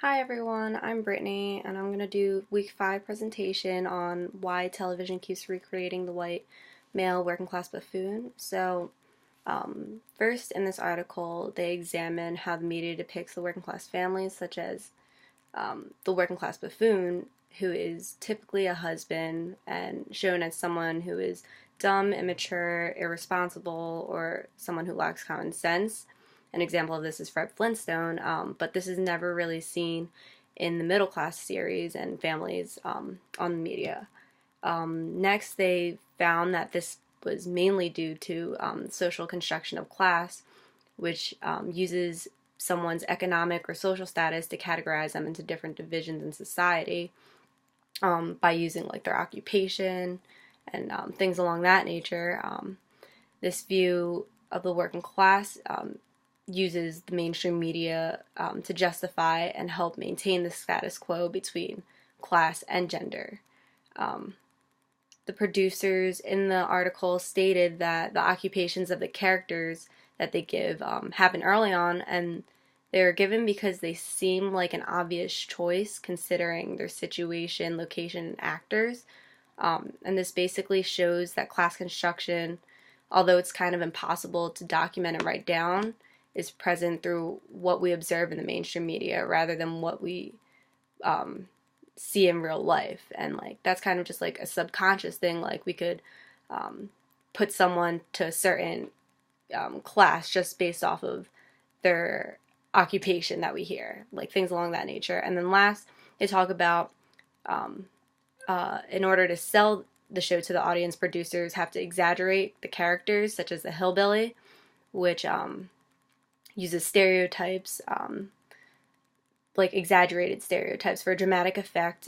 Hi everyone, I'm Brittany and I'm going to do week 5 presentation on why television keeps recreating the white male working class buffoon. First in this article they examine how the media depicts the working class families, such as the working class buffoon, who is typically a husband and shown as someone who is dumb, immature, irresponsible, or someone who lacks common sense. An example of this is Fred Flintstone, but this is never really seen in the middle class series and families on the media. Next, they found that this was mainly due to social construction of class, which uses someone's economic or social status to categorize them into different divisions in society by using like their occupation and things along that nature. This view of the working class uses the mainstream media to justify and help maintain the status quo between class and gender. The producers in the article stated that the occupations of the characters that they give happen early on, and they're given because they seem like an obvious choice considering their situation, location, and actors. And this basically shows that class construction, although it's kind of impossible to document and write down, is present through what we observe in the mainstream media rather than what we see in real life. And like that's kind of just like a subconscious thing. Like we could put someone to a certain class just based off of their occupation that we hear, like things along that nature. And then last, they talk about in order to sell the show to the audience, producers have to exaggerate the characters, such as the hillbilly, which uses stereotypes, like exaggerated stereotypes for a dramatic effect,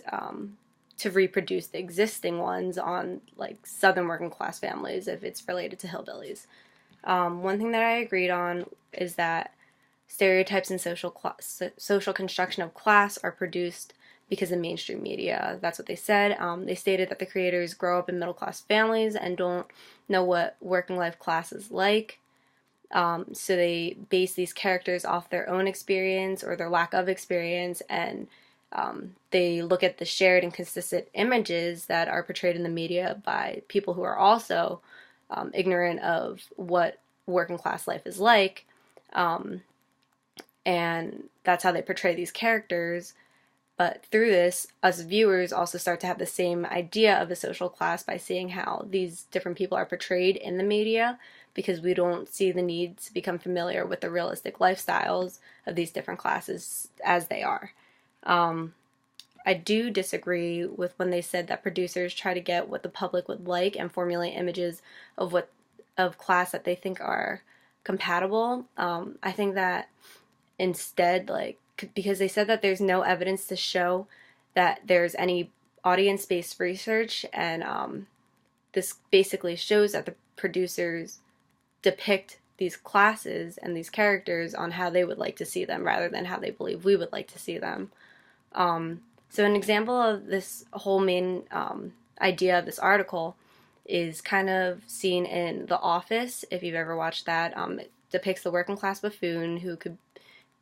to reproduce the existing ones on like southern working class families if it's related to hillbillies. One thing that I agreed on is that stereotypes and social construction of class are produced because of mainstream media. That's what they said. They stated that the creators grow up in middle class families and don't know what working life class is like. So they base these characters off their own experience or their lack of experience, and they look at the shared and consistent images that are portrayed in the media by people who are also ignorant of what working class life is like, and that's how they portray these characters. But through this, us viewers also start to have the same idea of the social class by seeing how these different people are portrayed in the media, because we don't see the need to become familiar with the realistic lifestyles of these different classes as they are. I do disagree with when they said that producers try to get what the public would like and formulate images of class that they think are compatible. I think that instead, like, because they said that there's no evidence to show that there's any audience-based research, and this basically shows that the producers depict these classes and these characters on how they would like to see them rather than how they believe we would like to see them. So an example of this whole main idea of this article is kind of seen in The Office, if you've ever watched that. It depicts the working class buffoon who could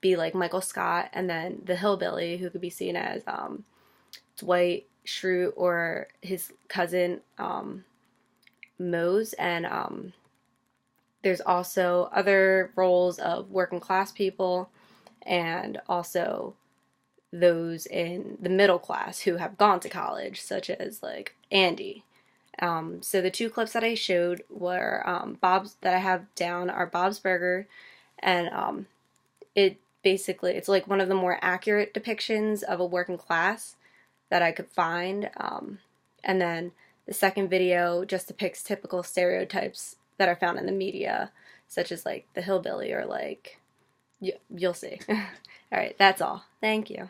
be like Michael Scott, and then the hillbilly who could be seen as Dwight Schrute or his cousin Mose. And there's also other roles of working class people and also those in the middle class who have gone to college, such as like Andy. So the two clips that I showed were Bob's, that I have down are Bob's Burger, and it's like one of the more accurate depictions of a working class that I could find. And then the second video just depicts typical stereotypes that are found in the media, such as like the hillbilly or like, you'll see. All right, that's all. Thank you.